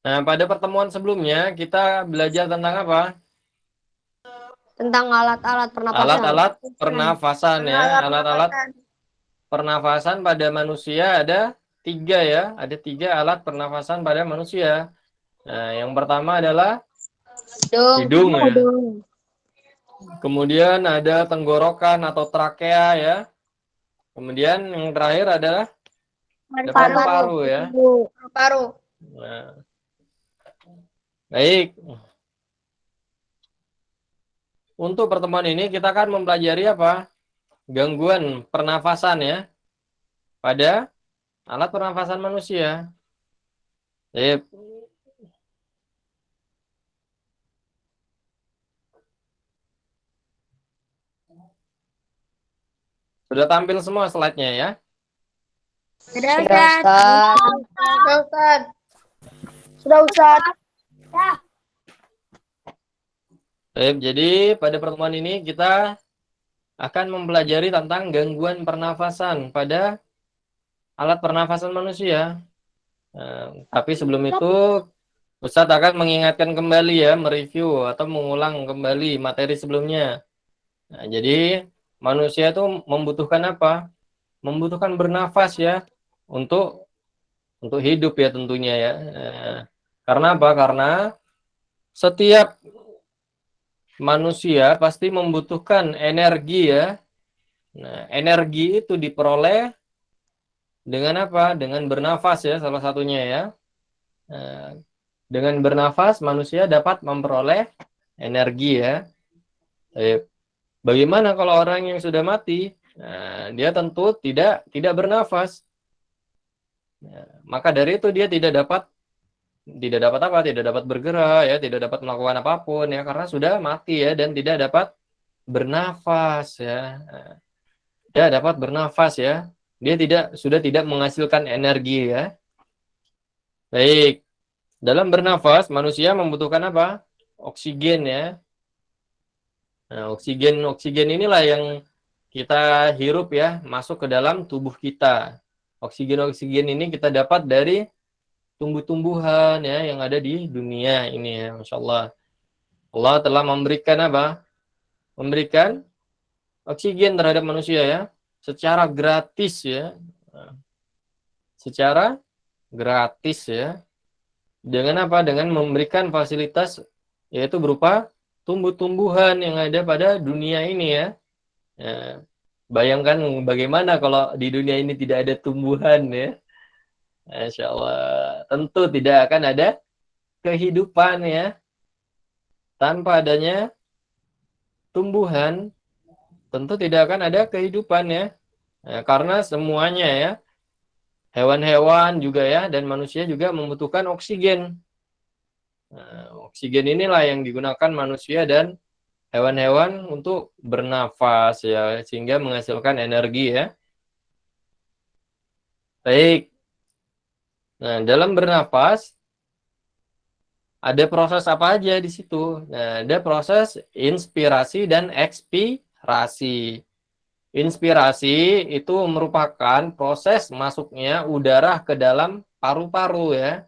Nah, pada pertemuan sebelumnya kita belajar tentang apa? Tentang alat-alat pernapasan. Alat-alat pernafasan ya. Alat Alat-alat pernapasan. pernafasan pada manusia ada tiga ya. Ada tiga alat pernafasan pada manusia. Nah, yang pertama adalah Hidung. hidung ya. Hidung. Kemudian ada tenggorokan atau trakea ya. Kemudian yang terakhir adalah ada Paru-paru. paru-paru ya. Paru. Nah, baik. Untuk pertemuan ini kita akan mempelajari apa? Gangguan pernafasan ya pada alat pernafasan manusia. Baik. Sudah tampil semua slide-nya ya. Sudah, Sudah, Ustaz. Ustaz. Sudah, Ustaz. Sudah, Ustaz. Baik, jadi pada pertemuan ini kita akan mempelajari tentang gangguan pernafasan pada alat pernafasan manusia. Tapi sebelum itu Ustadz akan mengingatkan kembali ya, mereview atau mengulang kembali materi sebelumnya. Nah, jadi manusia itu membutuhkan apa? Membutuhkan bernafas ya untuk hidup ya tentunya ya. Karena apa? Karena setiap manusia pasti membutuhkan energi ya. Nah, energi itu diperoleh dengan apa? Dengan bernafas ya salah satunya ya. Nah, dengan bernafas manusia dapat memperoleh energi ya. Bagaimana kalau orang yang sudah mati? Nah, dia tentu tidak bernafas. Nah, maka dari itu dia tidak dapat apa? Tidak dapat bergerak ya, tidak dapat melakukan apapun ya karena sudah mati ya dan tidak dapat bernafas ya. Nah, tidak dapat bernafas ya. Dia sudah tidak menghasilkan energi ya. Baik. Dalam bernafas manusia membutuhkan apa? Oksigen ya. Nah, oksigen inilah yang kita hirup ya, masuk ke dalam tubuh kita. Oksigen ini kita dapat dari tumbuh-tumbuhan ya yang ada di dunia ini ya, Masya Allah. Allah telah memberikan apa? Memberikan oksigen terhadap manusia ya, secara gratis ya. Nah, secara gratis ya. Dengan apa? Dengan memberikan fasilitas yaitu berupa tumbuh-tumbuhan yang ada pada dunia ini ya. Ya, bayangkan bagaimana kalau di dunia ini tidak ada tumbuhan ya. Masya Allah. Tentu tidak akan ada kehidupan ya. Tanpa adanya tumbuhan, tentu tidak akan ada kehidupan ya. Nah, karena semuanya ya, hewan-hewan juga ya, dan manusia juga membutuhkan oksigen. Nah, oksigen inilah yang digunakan manusia dan hewan-hewan untuk bernafas ya, sehingga menghasilkan energi ya. Baik. Nah, dalam bernafas ada proses apa aja di situ? Nah, ada proses inspirasi dan ekspirasi. Inspirasi itu merupakan proses masuknya udara ke dalam paru-paru ya.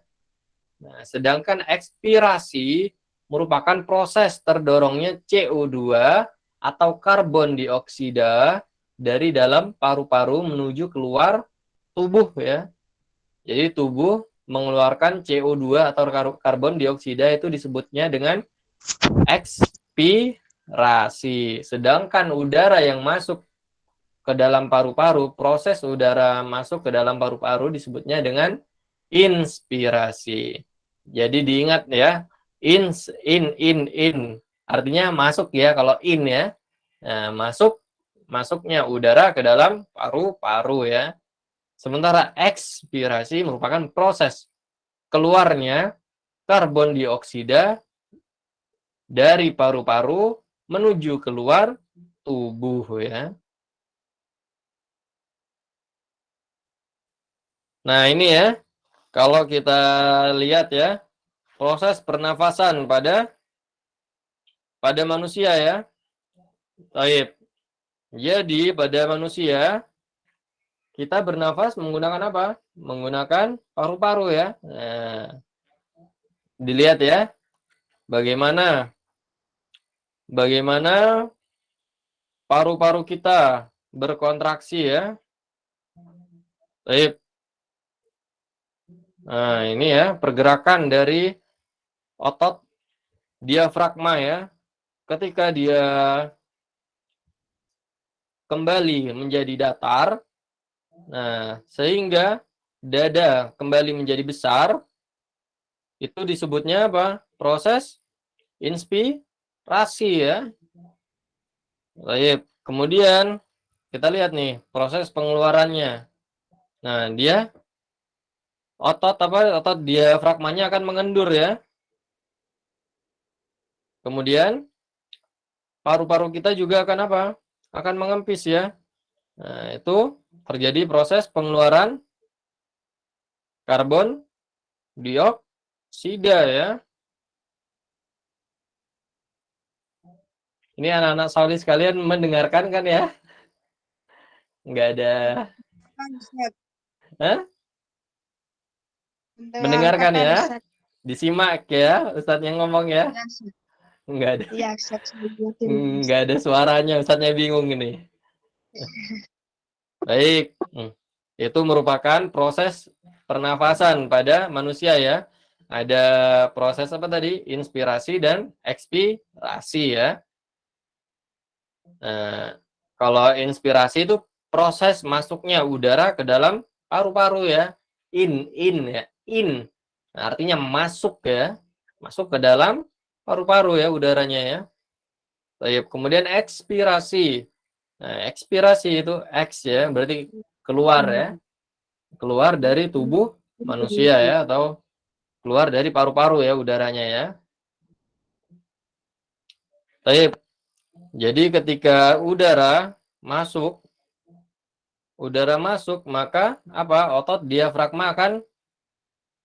Nah, sedangkan ekspirasi merupakan proses terdorongnya CO2 atau karbon dioksida dari dalam paru-paru menuju keluar tubuh ya. Jadi tubuh mengeluarkan CO2 atau karbon dioksida itu disebutnya dengan ekspirasi. Sedangkan udara yang masuk ke dalam paru-paru, proses udara masuk ke dalam paru-paru disebutnya dengan inspirasi. Jadi diingat ya, in. Artinya masuk ya kalau in ya. Nah, masuknya udara ke dalam paru-paru ya. Sementara ekspirasi merupakan proses keluarnya karbon dioksida dari paru-paru menuju keluar tubuh ya. Nah, ini ya, kalau kita lihat ya, proses pernafasan pada manusia ya. Baik. Jadi pada manusia kita bernafas menggunakan apa? Menggunakan paru-paru ya. Nah, dilihat ya, bagaimana paru-paru kita berkontraksi ya. Baik. Nah, ini ya pergerakan dari otot diafragma ya. Ketika dia kembali menjadi datar, nah sehingga dada kembali menjadi besar, itu disebutnya apa? Proses inspirasi ya. Baik. Kemudian kita lihat nih proses pengeluarannya. Nah, dia otot diafragmanya akan mengendur ya. Kemudian paru-paru kita juga akan apa? Akan mengempis ya. Nah, itu terjadi proses pengeluaran karbon dioksida ya. Ini anak-anak Sauli sekalian mendengarkan kan ya? Enggak ada. Hah? Mendengarkan ya? Disimak ya, Ustadz yang ngomong ya? Enggak ada. Iya, Enggak ada suaranya, Ustadznya bingung ini. Baik. Itu merupakan proses pernafasan pada manusia ya. Ada proses apa tadi? Inspirasi dan ekspirasi ya. Nah, kalau inspirasi itu proses masuknya udara ke dalam paru-paru ya. In ya, in. Nah, artinya masuk ya. Masuk ke dalam paru-paru ya udaranya ya. Baik, kemudian ekspirasi. Nah, ekspirasi itu X ya, berarti keluar ya. Keluar dari tubuh manusia ya, atau keluar dari paru-paru ya udaranya ya. Baik. Jadi ketika udara masuk, maka apa? Otot diafragma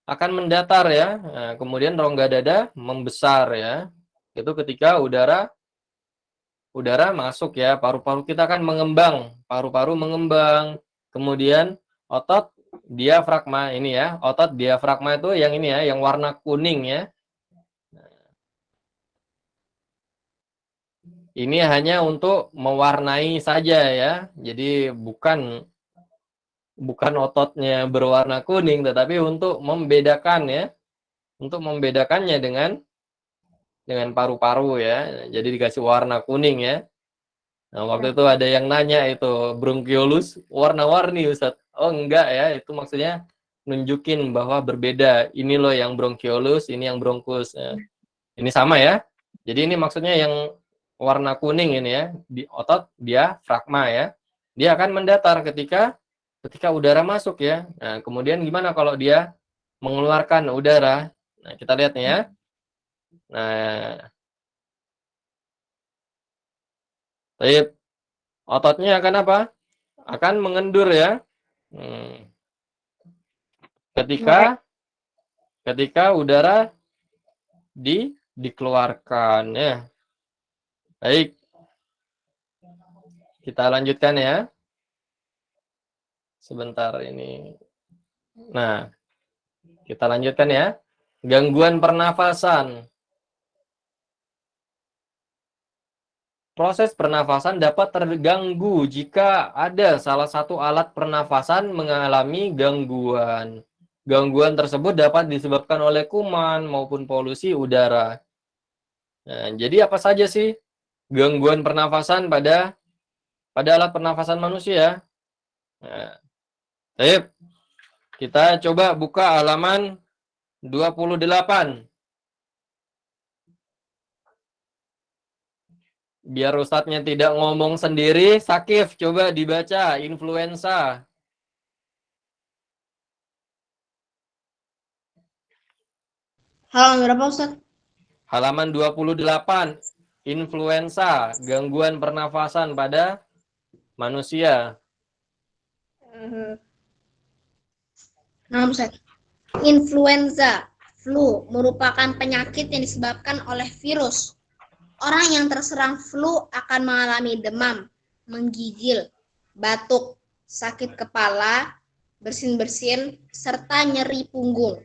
akan mendatar ya. Nah, kemudian rongga dada membesar ya. Itu ketika udara masuk ya, paru-paru kita akan mengembang, paru-paru mengembang. Kemudian otot diafragma ini ya, otot diafragma itu yang ini ya, yang warna kuning ya. Ini hanya untuk mewarnai saja ya. Jadi bukan ototnya berwarna kuning, tetapi untuk membedakan ya, untuk membedakannya dengan paru-paru ya. Jadi dikasih warna kuning ya. Nah, waktu itu ada yang nanya itu bronkiolus warna-warni Ustaz. Oh enggak ya, itu maksudnya nunjukin bahwa berbeda. Ini loh yang bronkiolus, ini yang bronkus. Nah, ini sama ya. Jadi ini maksudnya yang warna kuning ini ya, di otot diafragma ya. Dia akan mendatar ketika udara masuk ya. Nah, kemudian gimana kalau dia mengeluarkan udara? Nah, kita lihat nih ya. Nah, baik. Ototnya akan apa? Akan mengendur ya. Ketika udara dikeluarkan ya. Baik. Kita lanjutkan ya. Sebentar ini. Nah, kita lanjutkan ya. Gangguan pernafasan. Proses pernafasan dapat terganggu jika ada salah satu alat pernafasan mengalami gangguan. Gangguan tersebut dapat disebabkan oleh kuman maupun polusi udara. Nah, jadi apa saja sih gangguan pernafasan pada alat pernafasan manusia? Nah, baik. Kita coba buka halaman 28. Biar Ustadznya tidak ngomong sendiri, Sakif coba dibaca influenza. Halaman berapa, Ustaz? Halaman 28. Influenza, gangguan pernafasan pada manusia. Nah, Ustaz. Influenza, flu, merupakan penyakit yang disebabkan oleh virus. Orang yang terserang flu akan mengalami demam, menggigil, batuk, sakit kepala, bersin-bersin, serta nyeri punggung.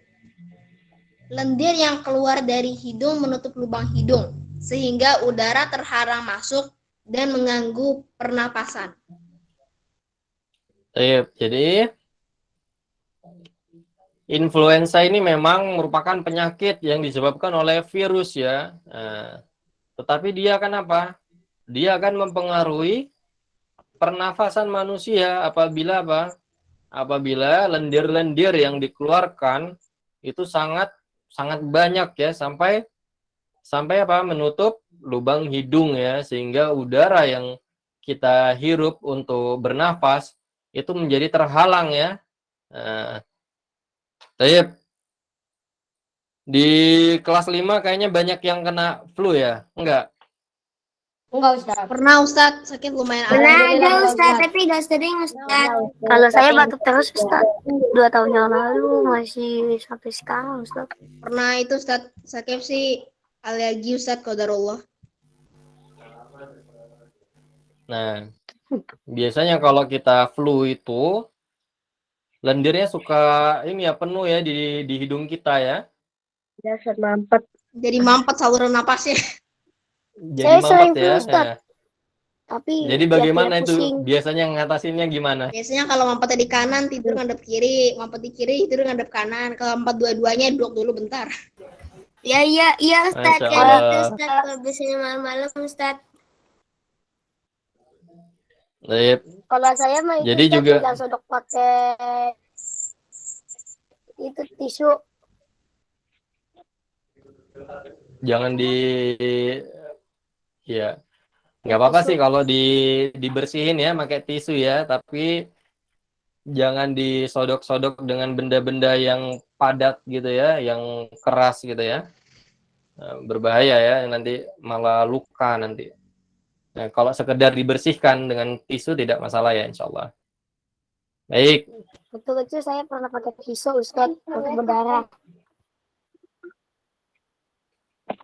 Lendir yang keluar dari hidung menutup lubang hidung, sehingga udara terhalang masuk dan mengganggu pernapasan. Jadi influenza ini memang merupakan penyakit yang disebabkan oleh virus ya. Nah, tetapi dia akan apa? Dia akan mempengaruhi pernafasan manusia apabila apa? Apabila lendir-lendir yang dikeluarkan itu sangat sangat banyak ya, sampai apa? Menutup lubang hidung ya, sehingga udara yang kita hirup untuk bernafas itu menjadi terhalang ya. Nah, Taib, di kelas 5 kayaknya banyak yang kena flu ya? Enggak? Enggak, Ustaz. Pernah Ustadz sakit lumayan Pernah ada. ada, Alhamdulillah, Ustaz, tapi nggak sering, Ustaz. Kalau saya batuk terus, Ustaz. 2 tahun yang lalu, masih sampai sekarang, Ustaz. Pernah itu Ustadz sakit sih alergi Ustadz qadarullah. Nah, biasanya kalau kita flu itu lendirnya suka ini ya, penuh ya di hidung kita ya. Dasar mampet. Jadi mampet saluran napasnya. Jadi Saya mampet sering ya. flu, Ustaz. Ya. Tapi Jadi tiap-tiap bagaimana itu pusing. biasanya ngatasinnya gimana? Biasanya kalau mampetnya di kanan tidur ngadep kiri, mampet di kiri tidur ngadep kanan. Kalau mampet dua-duanya duduk dulu bentar. Iya, Ustaz. Masya Kayak gitu, Allah. Ustaz. Kalau biasanya malam-malam, Ustaz. Taib. Kalau saya mah itu, Jadi Ustaz, juga tinggal sodok pakai itu tisu. jangan ya, nggak apa-apa Tisu. sih kalau dibersihin ya pakai tisu ya, tapi jangan disodok-sodok dengan benda-benda yang padat gitu ya, yang keras gitu ya. Nah, berbahaya ya, nanti malah luka nanti. Nah, kalau sekedar dibersihkan dengan tisu tidak masalah ya, insya Allah. Baik. Waktu kecil saya pernah pakai pisau, Ustaz, untuk berdarah.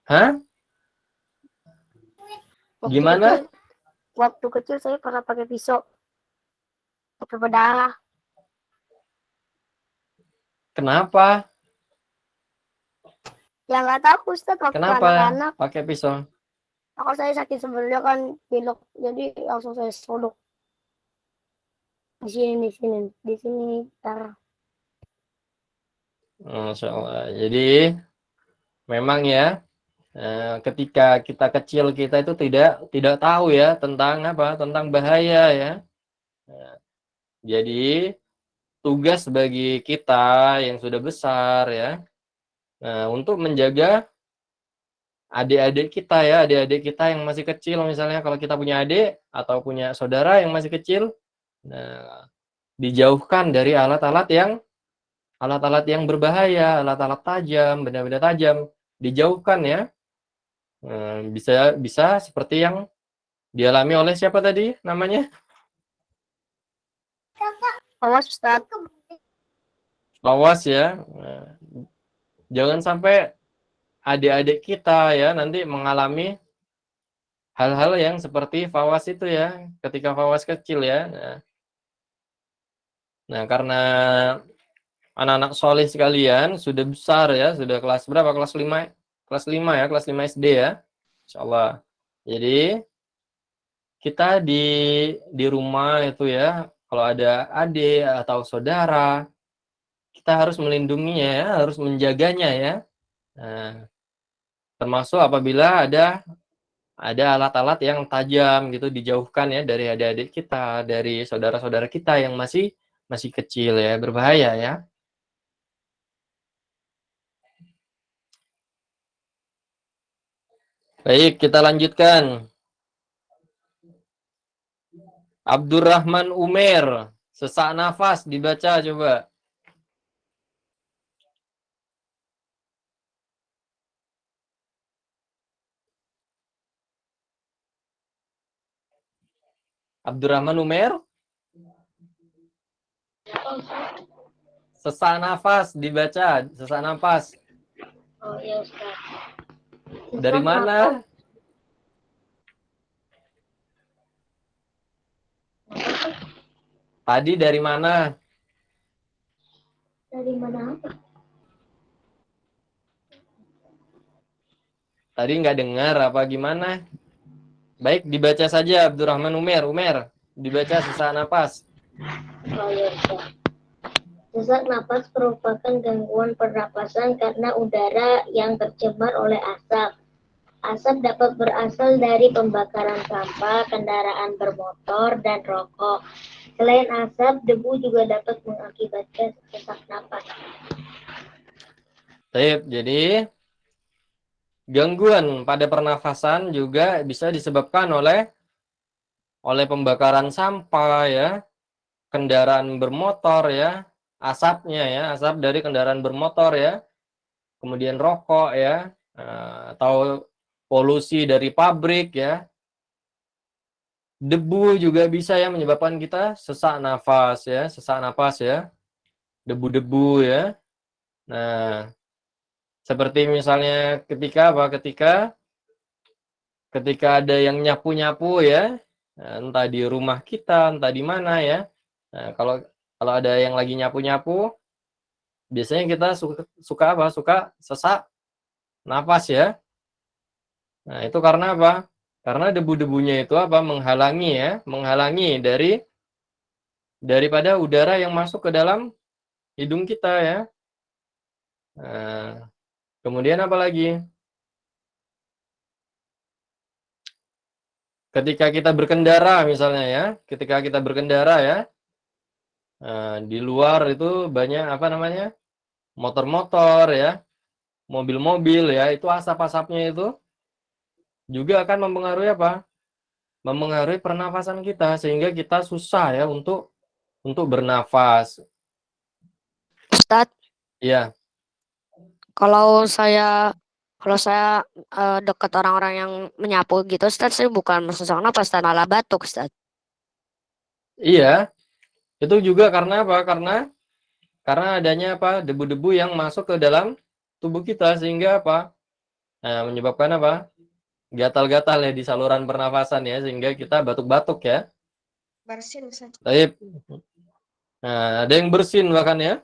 Hah? Gimana? Waktu kecil saya pernah pakai pisau untuk berdarah. Kenapa? Ya nggak tahu, Ustaz, waktu Kenapa anak-anak. pakai pisau? Kalau saya sakit sebenarnya kan pilek, jadi langsung saya sodok di sini darah. Masya Allah. Jadi memang ya, ketika kita kecil kita itu tidak tahu ya tentang apa, tentang bahaya ya. Nah, jadi tugas bagi kita yang sudah besar ya, untuk menjaga adik-adik kita ya, adik-adik kita yang masih kecil, misalnya kalau kita punya adik atau punya saudara yang masih kecil, nah, dijauhkan dari alat-alat yang berbahaya, alat-alat tajam, benda-benda tajam, dijauhkan ya. Bisa bisa seperti yang dialami oleh siapa tadi namanya? Awas, Ustaz. Awas ya. Nah, jangan sampai adik-adik kita ya nanti mengalami hal-hal yang seperti Fawas itu ya, ketika Fawas kecil ya. Nah, karena anak-anak soleh sekalian sudah besar ya, sudah kelas berapa? Kelas 5 ya, kelas 5 SD ya. Insyaallah. Jadi kita di rumah itu ya, kalau ada adik atau saudara, kita harus melindunginya ya, harus menjaganya ya. Nah, termasuk apabila ada alat-alat yang tajam gitu, dijauhkan ya dari adik-adik kita, dari saudara-saudara kita yang masih kecil ya, berbahaya ya. Baik, kita lanjutkan. Abdurrahman Umer, sesak nafas dibaca coba. Abdurrahman Umer, sesak nafas dibaca, sesak nafas. Oh iya, Ustaz. Dari mana? Tadi dari mana? Dari mana? Tadi nggak dengar apa gimana? Baik, dibaca saja Abdurrahman Umer. Dibaca sesak napas. Oh ya, Ustaz. Sesak napas merupakan gangguan pernapasan karena udara yang tercemar oleh asap. Asap dapat berasal dari pembakaran sampah, kendaraan bermotor, dan rokok. Selain asap, debu juga dapat mengakibatkan sesak napas. Baik, jadi gangguan pada pernafasan juga bisa disebabkan oleh pembakaran sampah ya, kendaraan bermotor ya, asapnya ya, asap dari kendaraan bermotor ya, kemudian rokok ya, atau polusi dari pabrik ya. Debu juga bisa ya menyebabkan kita sesak nafas ya, debu-debu ya. Nah, seperti misalnya ketika apa? Ketika ada yang nyapu-nyapu ya, entah di rumah kita, entah di mana ya. Nah, kalau ada yang lagi nyapu-nyapu, biasanya kita suka apa? Suka sesak nafas ya. Nah, itu karena apa? Karena debu-debunya itu apa? Menghalangi daripada udara yang masuk ke dalam hidung kita ya. Nah, kemudian apa lagi? Ketika kita berkendara misalnya ya, di luar itu banyak apa namanya? Motor-motor ya, mobil-mobil ya, itu asap-asapnya itu juga akan mempengaruhi apa? Mempengaruhi pernafasan kita sehingga kita susah ya untuk bernafas. Ustadz, Ya, kalau saya dekat orang-orang yang menyapu gitu, Ustadz, saya bukan sesak napas, Ustadz, malah batuk, Ustadz. iya. Itu juga karena apa? Karena adanya apa? Debu-debu yang masuk ke dalam tubuh kita sehingga apa? Nah, menyebabkan apa? Gatal-gatal ya di saluran pernafasan ya sehingga kita batuk-batuk ya. Bersin, Ustaz. Baik. Nah, ada yang bersin bahkan ya.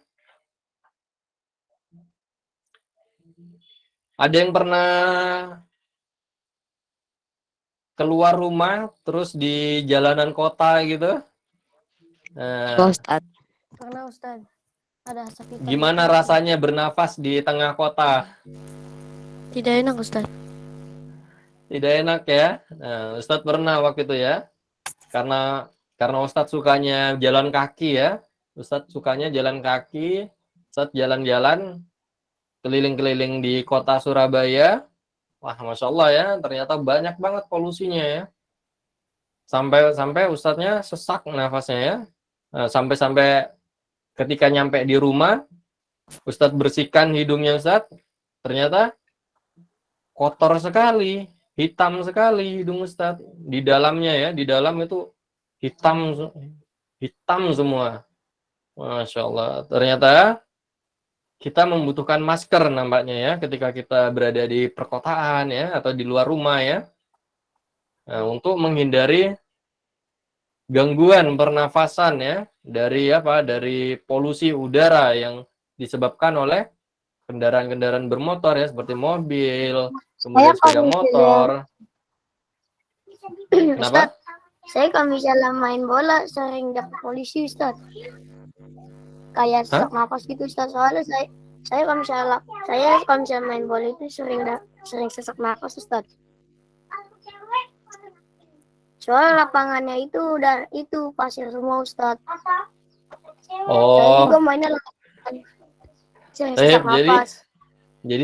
Ada yang pernah keluar rumah terus di jalanan kota gitu. Nah, Ustadz. Karena Ustaz ada asap hitam. gimana rasanya bernafas di tengah kota? Tidak enak Ustaz. Tidak enak ya. Nah, Ustadz pernah waktu itu ya. Karena Ustadz sukanya jalan kaki ya. Ustadz sukanya jalan kaki. Ustadz jalan-jalan keliling-keliling di kota Surabaya. Wah, Masya Allah ya, ternyata banyak banget polusinya ya. Sampai Ustadznya sesak nafasnya ya. Nah, sampai ketika nyampe di rumah, Ustadz bersihkan hidungnya Ustadz. Ternyata kotor sekali, hitam sekali hidung Ustadz. Di dalamnya ya, di dalam itu hitam semua. Masya Allah. Ternyata kita membutuhkan masker nampaknya ya ketika kita berada di perkotaan ya atau di luar rumah ya. Nah, untuk menghindari gangguan pernafasan ya dari apa? Dari polusi udara yang disebabkan oleh kendaraan-kendaraan bermotor ya seperti mobil, kemudian sepeda motor. Kenapa? Ustaz, saya kalau misalnya main bola sering dapat polisi Ustaz. Kayak sesak napas gitu Ustaz. Soalnya saya kalau misalnya main bola itu sering sesak napas Ustaz. Soalnya lapangannya itu udah itu pasir semua Ustaz. Saya Oh, juga mainnya sering jadi sesak napas.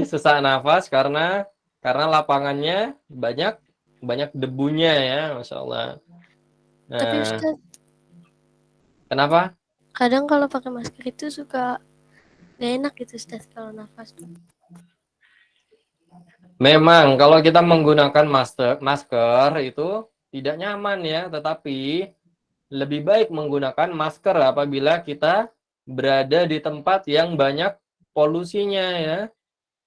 sesak nafas karena lapangannya banyak debunya ya, Masya Allah. Tapi Nah, Ustaz, kenapa? kadang kalau pakai masker itu suka gak enak gitu Ustaz kalau nafas. Memang kalau kita menggunakan masker itu tidak nyaman ya, tetapi lebih baik menggunakan masker apabila kita berada di tempat yang banyak polusinya ya.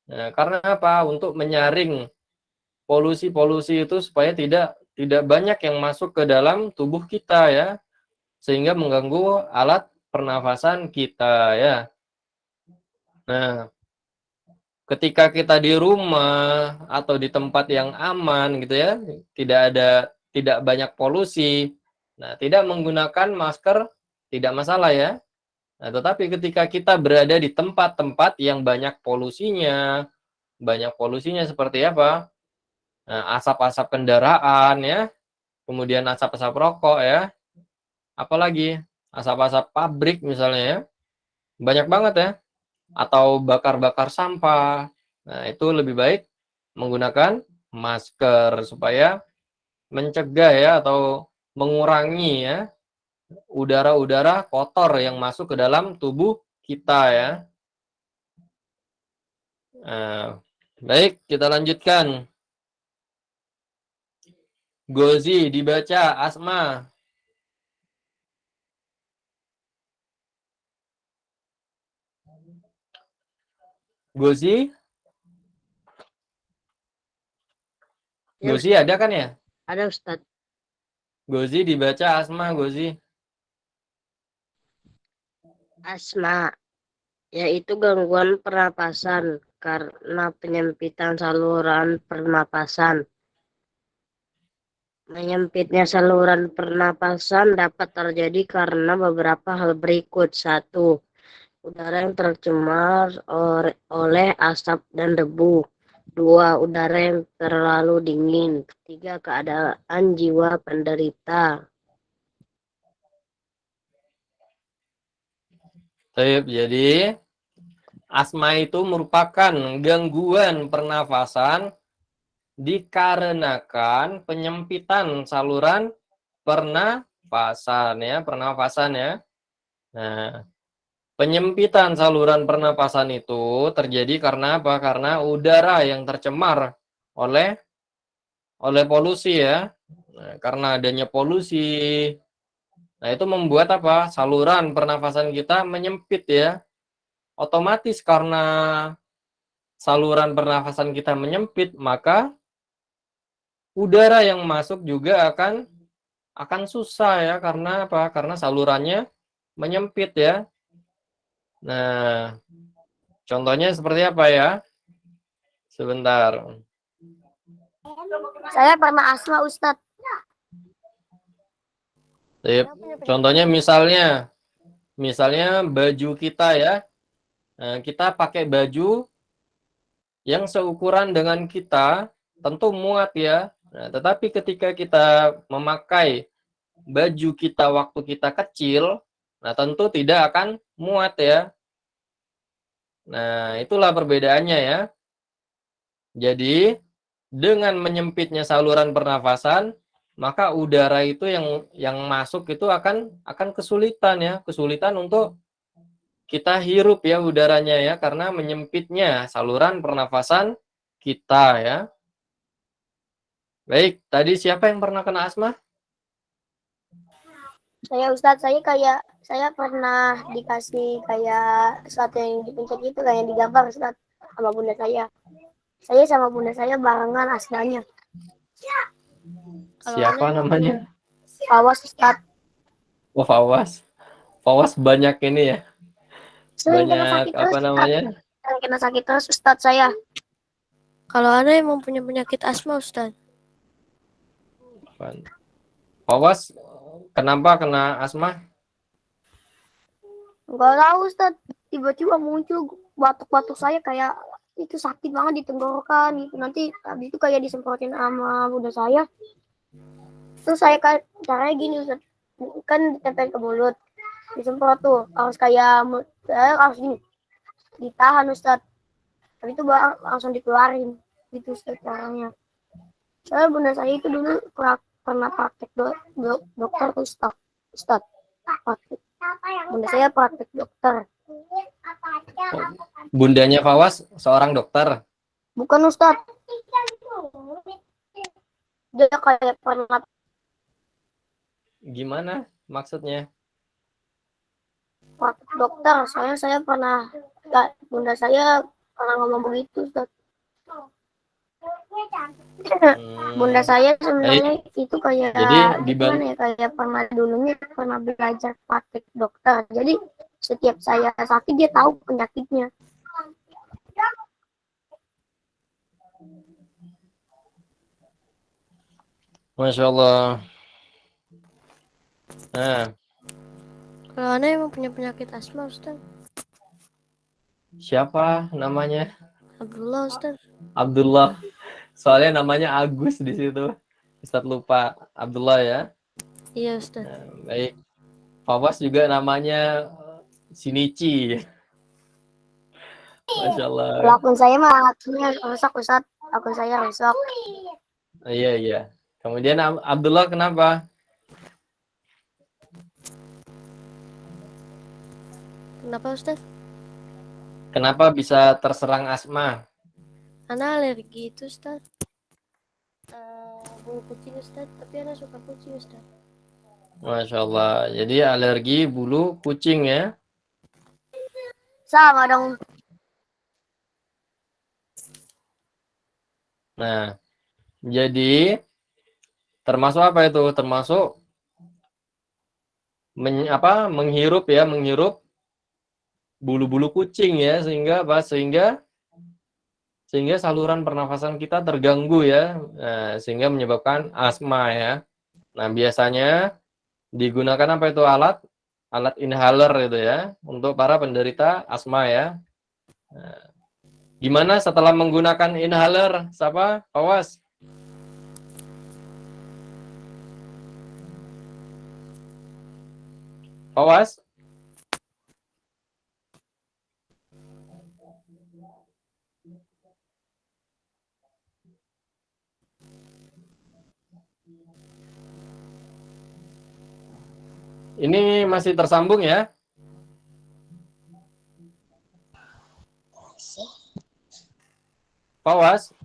Nah, karena apa? Untuk menyaring polusi-polusi itu supaya tidak banyak yang masuk ke dalam tubuh kita ya, sehingga mengganggu alat pernafasan kita ya. Nah, ketika kita di rumah atau di tempat yang aman gitu ya, tidak banyak polusi. Nah, tidak menggunakan masker tidak masalah ya. Nah, tetapi ketika kita berada di tempat-tempat yang banyak polusinya seperti apa? Nah, asap-asap kendaraan ya, kemudian asap-asap rokok ya, apalagi asap-asap pabrik misalnya ya, banyak banget ya, atau bakar-bakar sampah. Nah, itu lebih baik menggunakan masker supaya mencegah ya atau mengurangi ya udara-udara kotor yang masuk ke dalam tubuh kita ya. Nah, baik, kita lanjutkan. Gozi dibaca, Asma. Gozi? Ya, Gozi ada kan ya? ada Ustadz. Gozi dibaca, Asma, Gozi. Asma, yaitu gangguan pernapasan karena penyempitan saluran pernapasan. Menyempitnya saluran pernapasan dapat terjadi karena beberapa hal berikut. 1. Udara yang tercemar oleh asap dan debu. 2. Udara yang terlalu dingin. 3. Keadaan jiwa penderita. Jadi asma itu merupakan gangguan pernafasan dikarenakan penyempitan saluran pernapasan ya. Nah, penyempitan saluran pernapasan itu terjadi karena apa? Karena udara yang tercemar oleh polusi ya. Nah, karena adanya polusi, nah itu membuat apa? Saluran pernafasan kita menyempit ya. Otomatis karena saluran pernafasan kita menyempit, maka udara yang masuk juga akan susah ya. Karena apa? Karena salurannya menyempit ya. Nah, contohnya seperti apa ya? Sebentar. Saya pernah asma, Ustadz. Contohnya misalnya baju kita ya. Nah, kita pakai baju yang seukuran dengan kita, tentu muat ya. Nah, tetapi ketika kita memakai baju kita waktu kita kecil, nah tentu tidak akan muat ya. Nah, itulah perbedaannya ya. Jadi, dengan menyempitnya saluran pernafasan, maka udara itu yang masuk itu akan kesulitan ya, kesulitan untuk kita hirup ya udaranya ya, karena menyempitnya saluran pernafasan kita ya. Baik, tadi siapa yang pernah kena asma? Saya Ustadz, saya pernah dikasih kayak sesuatu yang dipencet gitu, kayak yang digambar Ustadz sama bunda saya. Saya sama bunda saya barengan asmanya. Siapa namanya? Awas Ustadz. Oh, Fawas. Fawas banyak ini ya. Sering kena Banyak sakit apa terus, namanya? Sering kena sakit terus Ustadz saya. Kalau ada yang mempunyai penyakit asma, Ustaz. Fawas, kenapa kena asma? Enggak tahu Ustadz, tiba-tiba muncul batuk-batuk saya kayak itu sakit banget di tenggorokan gitu. Nanti habis itu kayak disemprotin sama bunda saya. Terus saya caranya gini Ustadz, kan ditempel ke mulut, disemprot tuh harus kayak harus gini, ditahan Ustadz. Habis itu langsung dikeluarin gitu Ustadz caranya. Soalnya bunda saya itu dulu pernah praktek dokter Ustadz. Bunda saya praktek dokter. Bundanya Fawas seorang dokter. Bukan Ustadz. Dia kayak pernah. Gimana maksudnya? Praktek dokter. Soalnya saya pernah, bunda saya pernah ngomong begitu Ustadz. Bunda saya sebenarnya itu kayak Jadi gimana ya, kayak pernah belajar praktek dokter. Jadi setiap saya sakit dia tahu penyakitnya. Masya Allah. Nah, Kalau Ana emang punya penyakit asma, Ustaz. siapa namanya? Abdullah, Ustaz. Abdullah. Soalnya namanya Agus di situ. Ustadz lupa Abdullah ya. Iya, Ustaz. Nah, baik. Fawas juga namanya Shinichi. Masya Allah. Kalau akun saya mah akunnya rusak, Ustaz. Akun saya rusak. Iya, iya. Kemudian Abdullah kenapa? Kenapa, Ustaz? Kenapa bisa terserang asma? Ana alergi itu, Ustaz. Bulu kucing, Ustaz. Tapi Ana suka kucing, Ustaz. Masya Allah. Jadi alergi bulu kucing ya. Sama dong. Nah, jadi termasuk apa itu? Termasuk menghirup ya, menghirup bulu-bulu kucing ya, sehingga apa? Sehingga saluran pernafasan kita terganggu ya, nah, sehingga menyebabkan asma ya. Nah, biasanya digunakan apa itu alat inhaler itu ya untuk para penderita asma ya. Nah, gimana setelah menggunakan inhaler? Siapa? Awas. Awas. Ini masih tersambung ya? Fawas?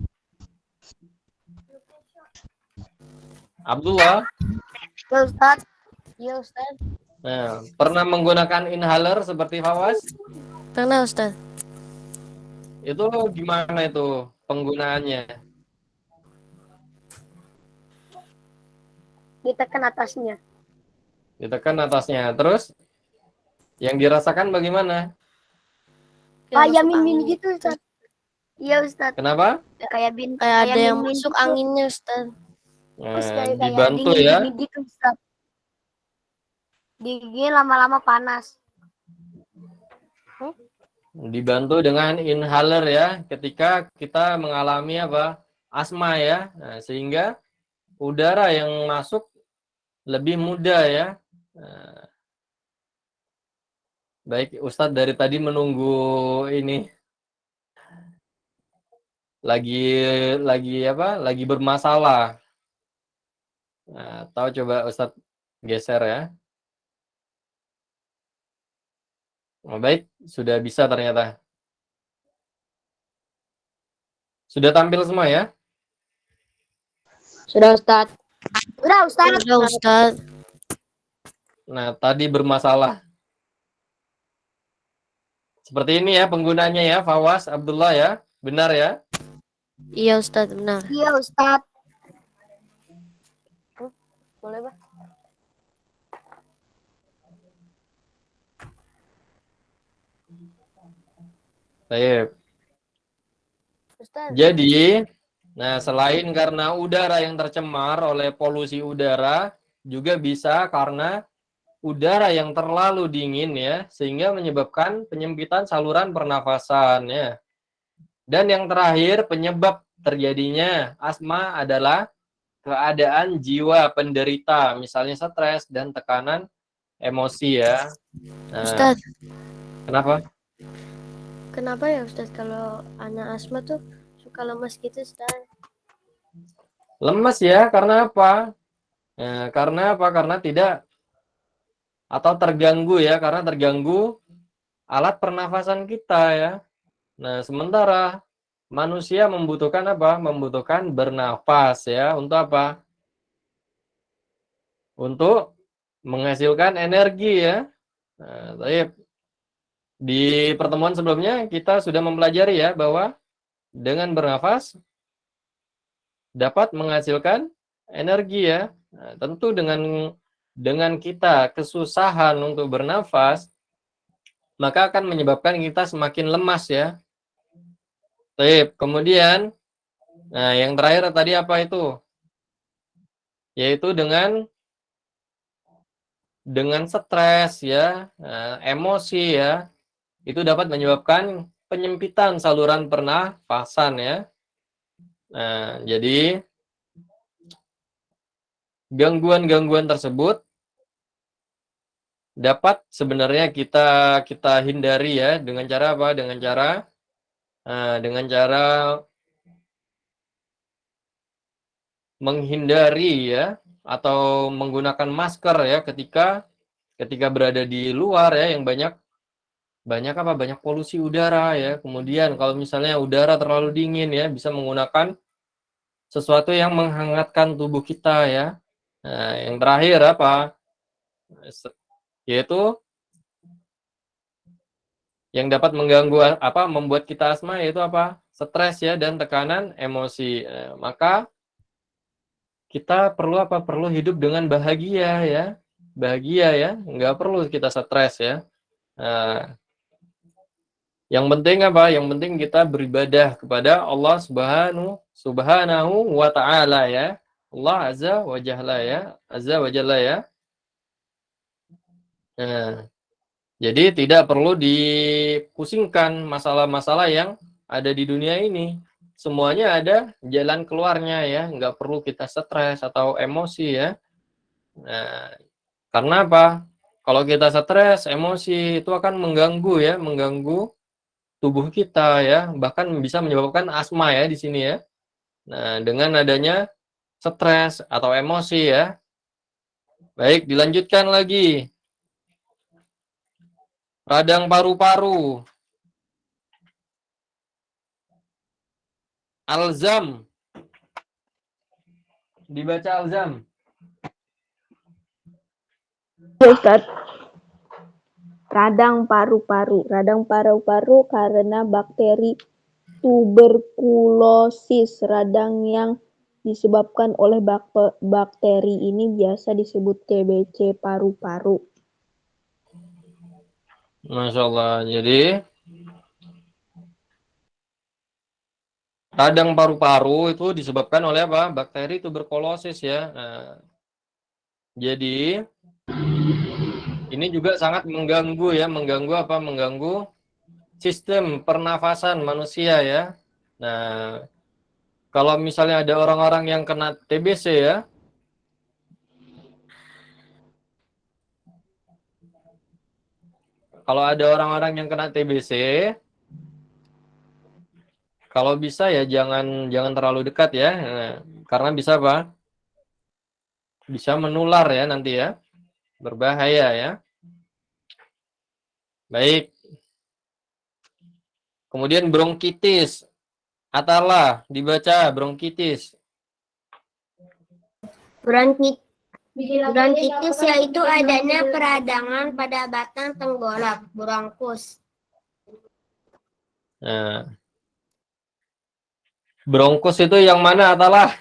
Abdullah? Ya, Ustaz. Iya, Ustaz. Nah, pernah menggunakan inhaler seperti Fawas? Pernah, Ustaz. Itu gimana itu penggunaannya? Ditekan atasnya. Ditekan atasnya. Terus yang dirasakan bagaimana? Kayak masuk min-min angin. gitu, Ustaz. Iya, Ustaz. Kenapa? Kayak Kayak ada yang min-min masuk gitu. anginnya, Ustaz. Terus Nah, kayak dibantu dingin, ya. dingin gitu, Ustaz. Dingin lama-lama panas. Dibantu dengan inhaler ya ketika kita mengalami apa? Asma ya. Nah, sehingga udara yang masuk lebih mudah ya. Nah, baik, Ustadz dari tadi menunggu ini lagi apa? Lagi bermasalah. Nah, tahu coba Ustadz geser ya. Oh, baik, sudah bisa ternyata. Sudah tampil semua ya? Sudah, Ustaz. Udah, Ustaz. Udah, Ustaz. Nah, tadi bermasalah. Seperti ini ya penggunanya ya, Fawas Abdullah ya. Benar ya? Iya, Ustaz, benar. Iya, Ustaz. Boleh, Pak? Baik. Ustaz. Jadi, nah selain karena udara yang tercemar oleh polusi udara, juga bisa karena udara yang terlalu dingin ya, sehingga menyebabkan penyempitan saluran pernafasan ya. Dan yang terakhir, penyebab terjadinya asma adalah keadaan jiwa penderita, misalnya stres dan tekanan emosi ya. Nah, Ustaz, kenapa? kenapa ya, Ustaz, kalau anak asma tuh suka lemas gitu, Ustaz? Lemes ya, karena apa? Karena apa? Karena tidak atau terganggu ya, karena terganggu alat pernafasan kita ya. Nah, sementara manusia membutuhkan apa? Membutuhkan bernafas ya. Untuk apa? Untuk menghasilkan energi ya. Nah, di pertemuan sebelumnya kita sudah mempelajari ya bahwa dengan bernafas dapat menghasilkan energi ya. Nah, tentu dengan kita kesusahan untuk bernafas, maka akan menyebabkan kita semakin lemas ya. Kemudian, nah yang terakhir tadi apa itu? yaitu dengan stres ya, emosi ya, itu dapat menyebabkan penyempitan saluran pernafasan ya. Nah, jadi gangguan-gangguan tersebut dapat sebenarnya kita hindari ya dengan cara apa? Dengan cara menghindari ya atau menggunakan masker ya ketika berada di luar ya yang banyak polusi udara ya. Kemudian kalau misalnya udara terlalu dingin ya bisa menggunakan sesuatu yang menghangatkan tubuh kita ya. Nah, yang terakhir apa? Yaitu yang dapat mengganggu membuat kita asma yaitu apa? Stres ya dan tekanan emosi. Maka kita perlu apa? Perlu hidup dengan bahagia ya. Bahagia ya, nggak perlu kita stres ya. Nah, yang penting apa? Yang penting kita beribadah kepada Allah Subhanahu wa ta'ala ya. Allah Azza wa Jalla ya. Azza wa Jalla ya. Nah, jadi tidak perlu dipusingkan masalah-masalah yang ada di dunia ini. Semuanya ada jalan keluarnya ya. Nggak perlu kita stres atau emosi ya. Nah, karena apa? Kalau kita stres, emosi itu akan mengganggu ya, mengganggu tubuh kita ya, bahkan bisa menyebabkan asma ya di sini ya. Nah, dengan adanya stres atau emosi ya. Baik, dilanjutkan lagi. Radang paru-paru. Alzam. Dibaca alzam. Ustaz, radang paru-paru karena bakteri tuberkulosis. Radang yang disebabkan oleh bakteri ini biasa disebut TBC paru-paru. Masya Allah. Jadi radang paru-paru itu disebabkan oleh apa? Bakteri tuberkulosis ya. Nah, jadi ini juga sangat mengganggu ya, mengganggu sistem pernafasan manusia ya. Nah, kalau misalnya ada orang-orang yang kena TBC ya, kalau ada orang-orang yang kena TBC, kalau bisa ya jangan terlalu dekat ya, karena bisa apa? Bisa menular ya nanti ya, berbahaya ya. Baik. Kemudian bronkitis, Atalah dibaca bronkitis. Bronkitis yaitu adanya peradangan pada batang tenggorok, bronkus. Nah, bronkus itu yang mana Atalah?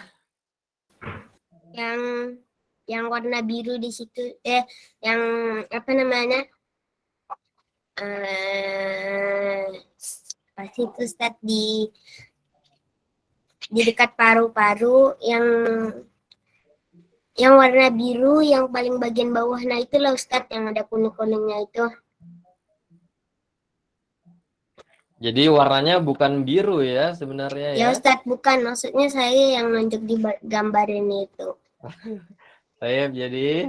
Yang warna biru di situ, yang apa namanya? Pasti itu Ustaz di dekat paru-paru yang warna biru yang paling bagian bawah. Nah itulah Ustaz yang ada kuning-kuningnya itu. Jadi warnanya bukan biru ya sebenarnya ya. Ya Ustaz, bukan, maksudnya saya yang nunjuk di gambar ini itu. Jadi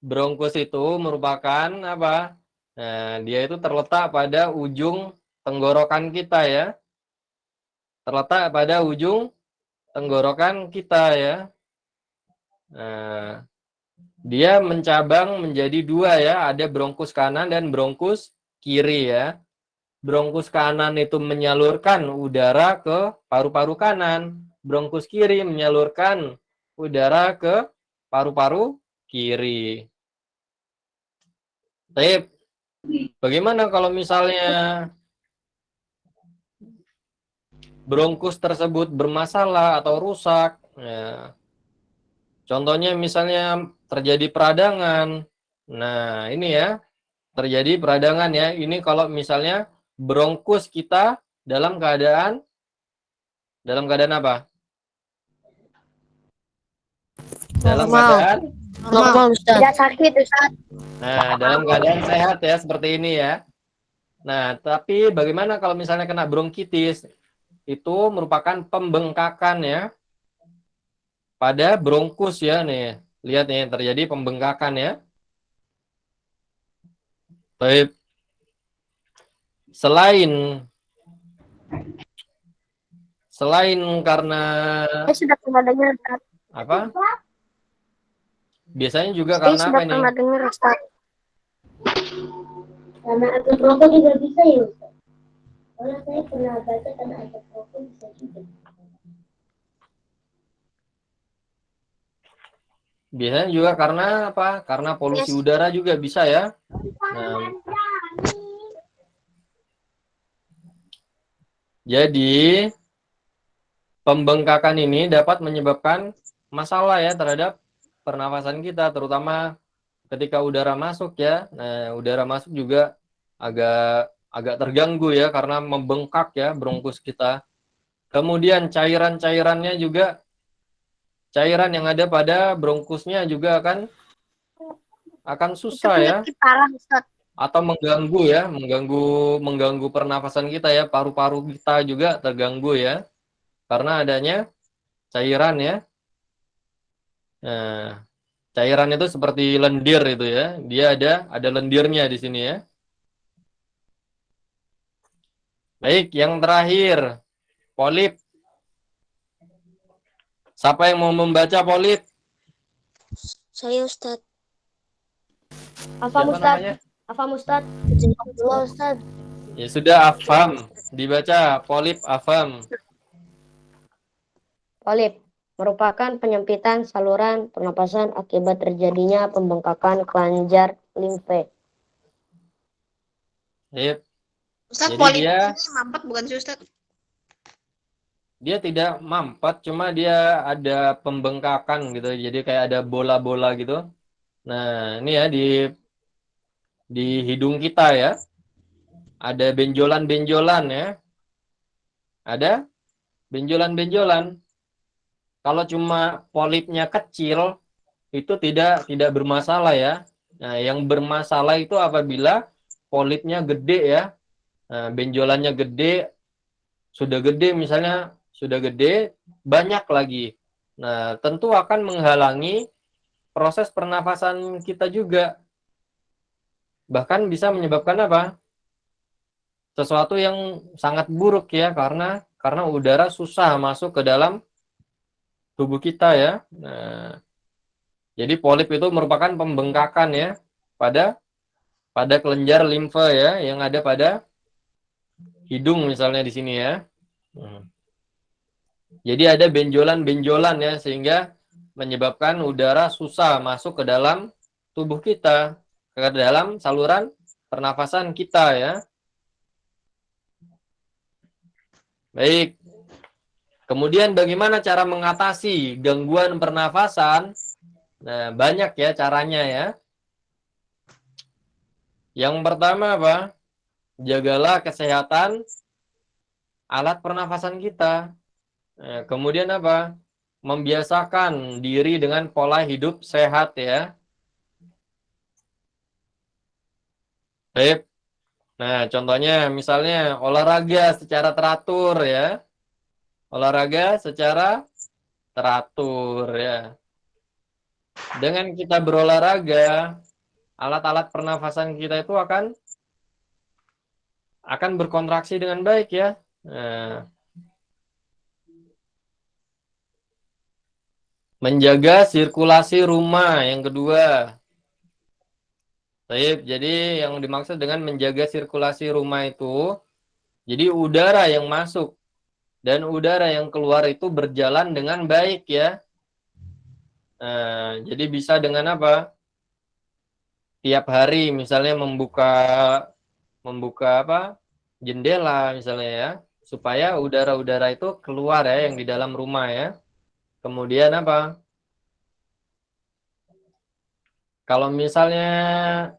bronkus itu merupakan apa? Nah, dia itu terletak pada ujung tenggorokan kita ya. Terletak pada ujung tenggorokan kita ya. Nah, dia mencabang menjadi dua ya, ada bronkus kanan dan bronkus kiri ya. Bronkus kanan itu menyalurkan udara ke paru-paru kanan, bronkus kiri menyalurkan udara ke paru-paru kiri. Tapi bagaimana kalau misalnya bronkus tersebut bermasalah atau rusak? Ya. Contohnya misalnya terjadi peradangan. Nah, ini ya, terjadi peradangan ya. Ini kalau misalnya bronkus kita dalam keadaan apa? Dalam Normal. keadaan Normal, Ustaz. Tidak sakit, Ustaz. Nah, dalam keadaan sehat ya, seperti ini ya. Nah, tapi bagaimana kalau misalnya kena bronkitis? Itu merupakan pembengkakan ya pada bronkus ya nih. Lihat nih, terjadi pembengkakan ya. Baik. Selain karena Saya sudah pernah dengar, Ustaz. apa? Biasanya juga Saya karena sudah apa ini? pernah dengar, Ustaz. Karena asap rokok juga bisa ya Ustaz. Soalnya saya pernah baca karena asap rokok bisa juga. Biasanya juga karena apa? Karena polusi udara juga bisa ya. Nah, jadi pembengkakan ini dapat menyebabkan masalah ya terhadap pernafasan kita, terutama ketika udara masuk ya. Nah, udara masuk juga agak terganggu ya karena membengkak ya bronkus kita. Kemudian cairan-cairannya juga, cairan yang ada pada bronkusnya juga akan Itu susah ya, penyakit parah, Ustaz. atau mengganggu ya, mengganggu pernafasan kita ya, paru-paru kita juga terganggu ya karena adanya cairan ya. Nah, cairan itu seperti lendir itu ya, dia ada lendirnya di sini ya. Baik, yang terakhir, polip. Siapa yang mau membaca polip? Saya Ustadz. Afam, Siapa Ustaz. namanya? Afam, Ustaz. Allah, Ustaz. Ya sudah, Afam. Dibaca, polip Afam. Polip merupakan penyempitan saluran pernapasan akibat terjadinya pembengkakan kelenjar limfe. Baik. Ustaz, Jadi polip dia ini mampet bukan sih Ustaz? dia tidak mampet, cuma dia ada pembengkakan gitu. Jadi kayak ada bola-bola gitu. Nah, ini ya di hidung kita ya. Ada benjolan-benjolan ya. Ada benjolan-benjolan. Kalau cuma polipnya kecil itu tidak bermasalah ya. Nah, yang bermasalah itu apabila polipnya gede ya. Nah, benjolannya gede, sudah gede misalnya, sudah gede, banyak lagi. Nah, tentu akan menghalangi proses pernafasan kita juga. Bahkan bisa menyebabkan apa? Sesuatu yang sangat buruk ya, karena udara susah masuk ke dalam tubuh kita ya. Nah, jadi polip itu merupakan pembengkakan ya pada kelenjar limfe ya yang ada pada hidung misalnya di sini ya. Jadi ada benjolan-benjolan ya sehingga menyebabkan udara susah masuk ke dalam tubuh kita, ke dalam saluran pernafasan kita ya. Baik. Kemudian bagaimana cara mengatasi gangguan pernafasan? Nah, banyak ya caranya ya. Yang pertama apa? Jagalah kesehatan alat pernafasan kita. Nah, kemudian apa? Membiasakan diri dengan pola hidup sehat ya. Baik. Nah, contohnya misalnya olahraga secara teratur ya. Olahraga secara teratur ya. Dengan kita berolahraga, alat-alat pernafasan kita itu akan berkontraksi dengan baik ya. Nah, menjaga sirkulasi rumah yang kedua. Baik, jadi yang dimaksud dengan menjaga sirkulasi rumah itu, jadi udara yang masuk dan udara yang keluar itu berjalan dengan baik ya. Nah, jadi bisa dengan apa? Tiap hari misalnya membuka apa? Jendela misalnya ya, supaya udara-udara itu keluar ya yang di dalam rumah ya. Kemudian apa? Kalau misalnya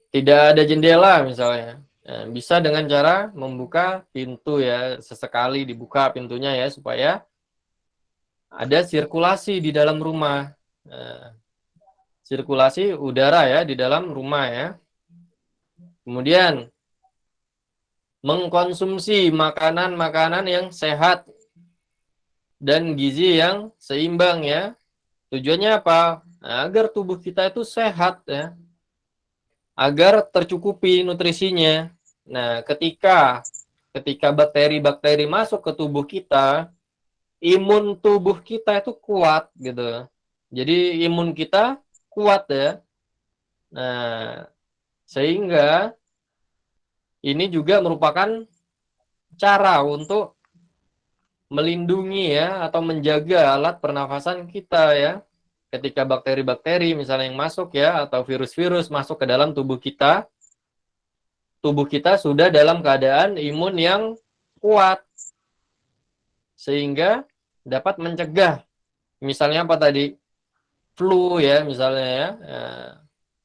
tidak ada jendela misalnya, bisa dengan cara membuka pintu ya, sesekali dibuka pintunya ya supaya ada sirkulasi di dalam rumah. Nah, sirkulasi udara ya di dalam rumah ya. Kemudian mengkonsumsi makanan-makanan yang sehat dan gizi yang seimbang ya. Tujuannya apa? Nah, agar tubuh kita itu sehat ya. Agar tercukupi nutrisinya. Nah, ketika bakteri-bakteri masuk ke tubuh kita, imun tubuh kita itu kuat gitu. Jadi imun kita kuat ya. Nah, sehingga ini juga merupakan cara untuk melindungi ya atau menjaga alat pernafasan kita ya. Ketika bakteri-bakteri misalnya yang masuk ya atau virus-virus masuk ke dalam tubuh kita sudah dalam keadaan imun yang kuat sehingga dapat mencegah misalnya apa tadi flu ya misalnya ya.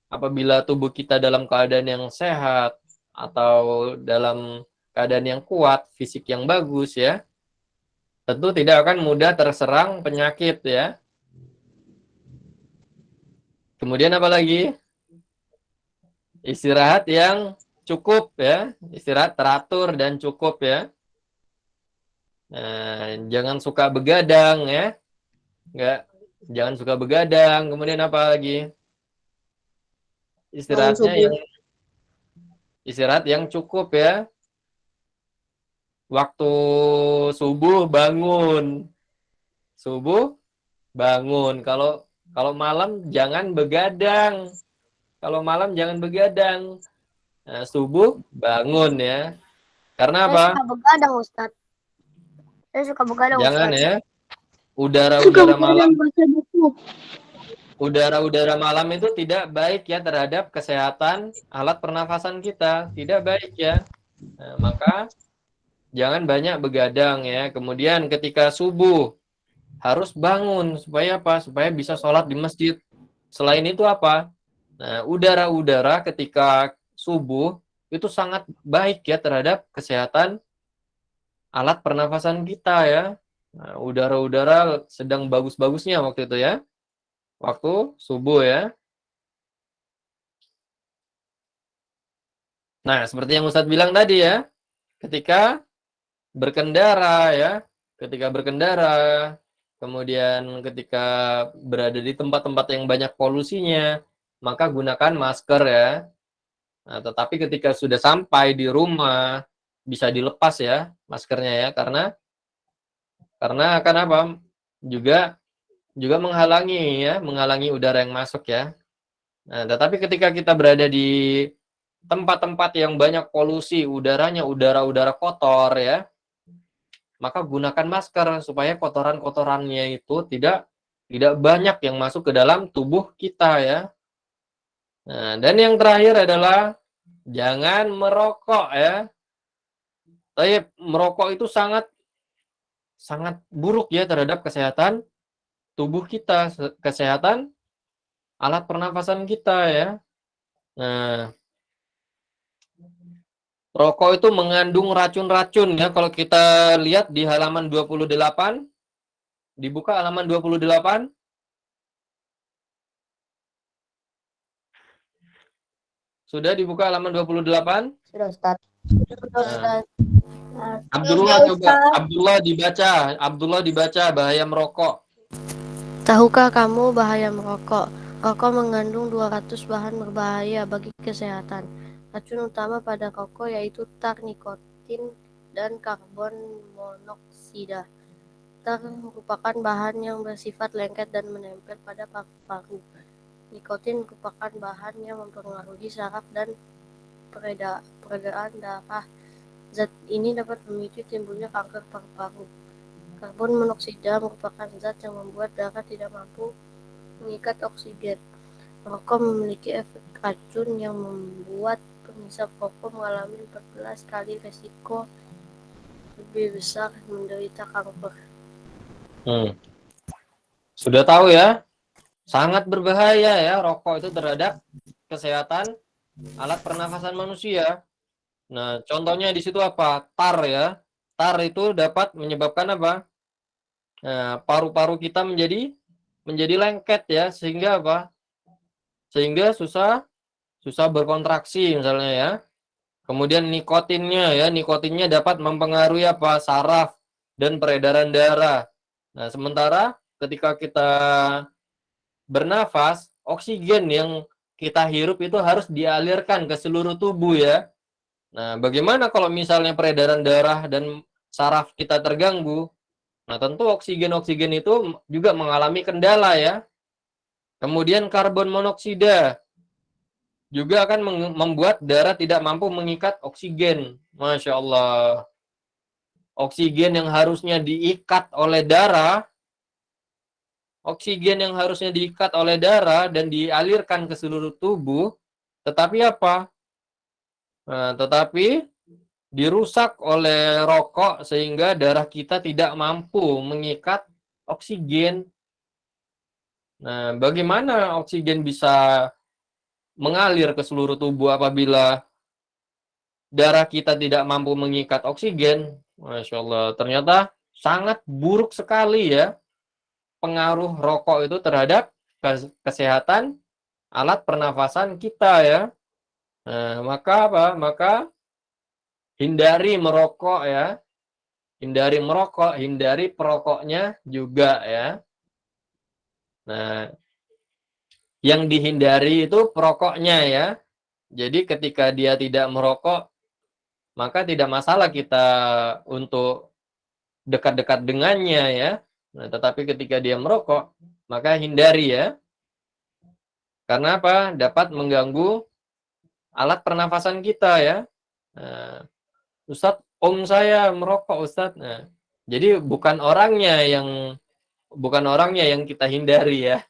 Apabila tubuh kita dalam keadaan yang sehat atau dalam keadaan yang kuat, fisik yang bagus ya, tentu tidak akan mudah terserang penyakit ya. Kemudian apa lagi? Istirahat yang cukup ya, istirahat teratur dan cukup ya. Nah, jangan suka begadang ya, jangan suka begadang. Kemudian apa lagi? Istirahat yang cukup ya. Waktu subuh bangun. Kalau malam jangan begadang. Nah, subuh bangun ya. Karena apa? Saya suka begadang, Ustadz. Saya suka begadang, Jangan Ustadz. ya. Udara-udara malam itu tidak baik ya terhadap kesehatan alat pernafasan kita. Tidak baik ya. Nah, maka jangan banyak begadang ya. Kemudian ketika subuh harus bangun supaya apa? Supaya bisa sholat di masjid. Selain itu apa? Nah, udara-udara ketika subuh itu sangat baik ya terhadap kesehatan alat pernafasan kita ya. Nah, udara-udara sedang bagus-bagusnya waktu itu ya. Waktu subuh ya. Nah, seperti yang Ustadz bilang tadi ya. Ketika berkendara ya. Kemudian ketika berada di tempat-tempat yang banyak polusinya, maka gunakan masker ya. Nah, tetapi ketika sudah sampai di rumah, bisa dilepas ya maskernya ya, karena akan apa? Juga menghalangi udara yang masuk ya. Nah, tetapi ketika kita berada di tempat-tempat yang banyak polusi, udaranya udara-udara kotor ya, maka gunakan masker supaya kotoran-kotorannya itu tidak banyak yang masuk ke dalam tubuh kita ya. Nah, dan yang terakhir adalah jangan merokok ya. Tapi merokok itu sangat buruk ya terhadap kesehatan tubuh kita, kesehatan alat pernafasan kita ya. Nah, rokok itu mengandung racun-racun ya. Kalau kita lihat di halaman 28, dibuka halaman 28. Sudah dibuka halaman 28? Sudah, Ustadz. Abdullah dibaca bahaya merokok. Tahukah kamu bahaya merokok? Rokok mengandung 200 bahan berbahaya bagi kesehatan. Racun utama pada rokok yaitu tar, nikotin, dan karbon monoksida. Tar merupakan bahan yang bersifat lengket dan menempel pada paru-paru. Nikotin merupakan bahan yang mempengaruhi saraf dan peredaran darah. Zat ini dapat memicu timbulnya kanker paru-paru. Karbon monoksida merupakan zat yang membuat darah tidak mampu mengikat oksigen. Rokok memiliki efek racun yang membuat penghisap rokok mengalami 14 kali resiko lebih besar menderita kanker. Sudah tahu ya, sangat berbahaya ya rokok itu terhadap kesehatan alat pernafasan manusia. Nah, contohnya di situ apa? Tar ya. Tar itu dapat menyebabkan apa? paru-paru kita menjadi lengket ya, sehingga apa? Sehingga susah berkontraksi misalnya ya. Kemudian nikotinnya dapat mempengaruhi apa? Saraf dan peredaran darah. Nah, sementara ketika kita bernafas, oksigen yang kita hirup itu harus dialirkan ke seluruh tubuh ya. Nah, bagaimana kalau misalnya peredaran darah dan saraf kita terganggu? Nah, tentu oksigen itu juga mengalami kendala ya. Kemudian karbon monoksida juga akan membuat darah tidak mampu mengikat oksigen. Masya Allah. Oksigen yang harusnya diikat oleh darah, dan dialirkan ke seluruh tubuh, tetapi apa? Nah, tetapi dirusak oleh rokok sehingga darah kita tidak mampu mengikat oksigen. Nah, bagaimana oksigen bisa mengalir ke seluruh tubuh apabila darah kita tidak mampu mengikat oksigen? Masya Allah, ternyata sangat buruk sekali ya pengaruh rokok itu terhadap kesehatan alat pernafasan kita ya. Nah, maka apa? Maka hindari merokok ya. Hindari perokoknya juga ya. Nah, yang dihindari itu perokoknya ya. Jadi ketika dia tidak merokok, maka tidak masalah kita untuk dekat-dekat dengannya ya. Nah, tetapi ketika dia merokok, maka hindari ya. Karena apa? Dapat mengganggu alat pernafasan kita ya. Nah, Ustadz, om saya merokok Ustadz. Nah, jadi bukan orangnya yang kita hindari ya.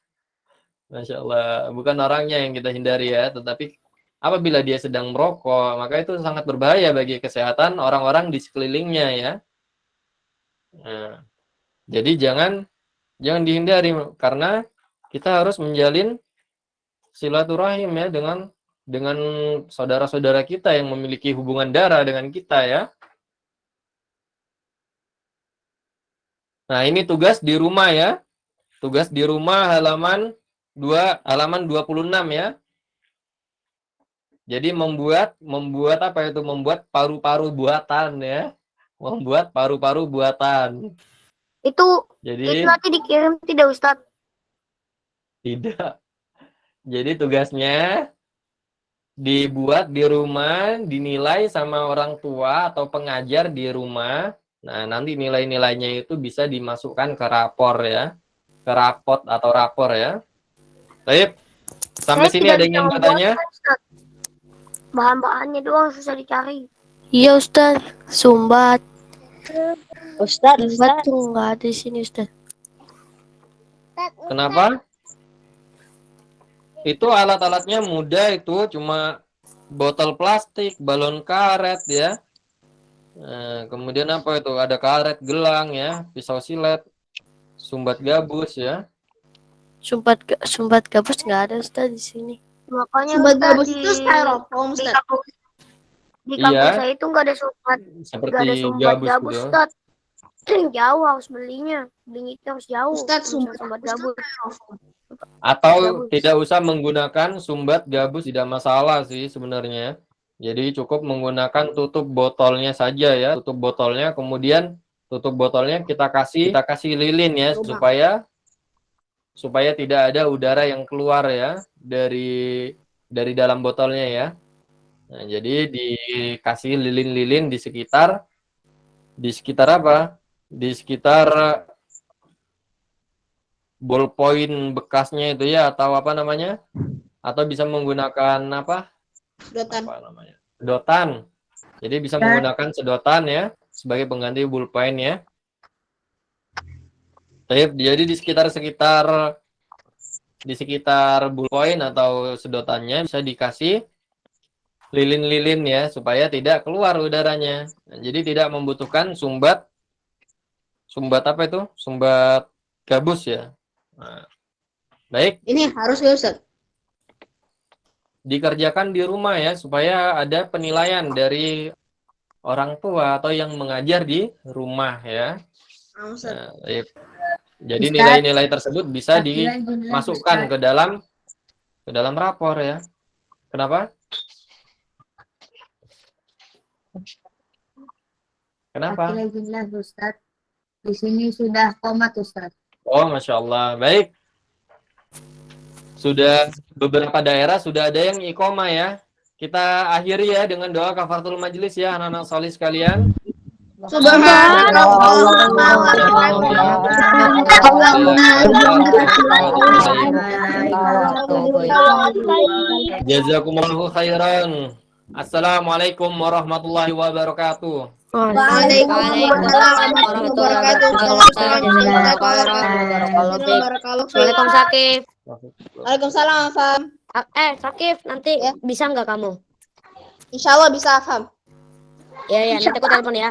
Masya Allah, bukan orangnya yang kita hindari ya, tetapi apabila dia sedang merokok, maka itu sangat berbahaya bagi kesehatan orang-orang di sekelilingnya ya. Nah, jadi jangan dihindari, karena kita harus menjalin silaturahim ya dengan saudara-saudara kita yang memiliki hubungan darah dengan kita ya. Nah, ini tugas di rumah ya. Tugas di rumah halaman 26 ya. Jadi membuat apa itu? Membuat paru-paru buatan ya. Membuat paru-paru buatan. Itu Jadi nanti dikirim tidak Ustadz? tidak. Jadi tugasnya dibuat di rumah, dinilai sama orang tua atau pengajar di rumah. Nah, nanti nilai-nilainya itu bisa dimasukkan ke rapor ya. Ke rapot atau rapor ya. Baik. Sampai Saya sini tidak ada bisa yang bertanya? membuatnya, Ustadz. Bahan-bahannya doang susah dicari. Iya Ustaz, sumbat. Ustadz, Sumbat tuh nggak ada di sini Ustaz. Kenapa? Itu alat-alatnya mudah, itu cuma botol plastik, balon karet ya. Nah, kemudian apa itu? Ada karet gelang ya, pisau silet, sumbat gabus ya. Sumbat gabus nggak ada Ustaz di sini. Makanya Sumbat Ustadz, gabus itu styrofoam, Ustaz. di kampus Iya. saya itu nggak ada sumbat, Seperti gabus gabus gitu. Ustadz. Jauh harus belinya harus jauh. Ustadz, Misal sumbat gabus. styrofoam. Atau Gabus. tidak usah menggunakan sumbat gabus, tidak masalah sih sebenarnya. Jadi cukup menggunakan tutup botolnya saja ya. Tutup botolnya, kemudian tutup botolnya kita kasih lilin ya, supaya tidak ada udara yang keluar ya dari dalam botolnya ya. Nah, jadi dikasih lilin-lilin di sekitar apa? Di sekitar ballpoint bekasnya itu ya, atau apa namanya? Atau bisa menggunakan apa? Sedotan. Apa namanya? Sedotan. Jadi bisa menggunakan sedotan ya sebagai pengganti ballpoint ya. Jadi di sekitar ballpoint atau sedotannya bisa dikasih lilin-lilin ya, supaya tidak keluar udaranya. Nah, jadi tidak membutuhkan sumbat apa itu? Sumbat gabus ya. Nah, baik, Ini harus ya Ustaz. dikerjakan di rumah ya, supaya ada penilaian dari orang tua atau yang mengajar di rumah ya. Nah, jadi nilai-nilai tersebut bisa dimasukkan ke dalam rapor ya. Kenapa? Kenapa? Ustaz. Di sini sudah komat, Ustaz. Oh, Masya Allah. Baik. Sudah beberapa daerah sudah ada yang iqomah ya. Kita akhiri ya dengan doa kafaratul majlis ya anak-anak solih sekalian. Jazakumullahu khairan. Assalamualaikum warahmatullahi wabarakatuh. Waalaikumsalam warahmatullahi wabarakatuh. Assalamualaikum Sakif. Waalaikumsalam Afam. Sakif, nanti bisa nggak kamu? Insya Allah bisa Afam. Ya, nanti aku telepon ya.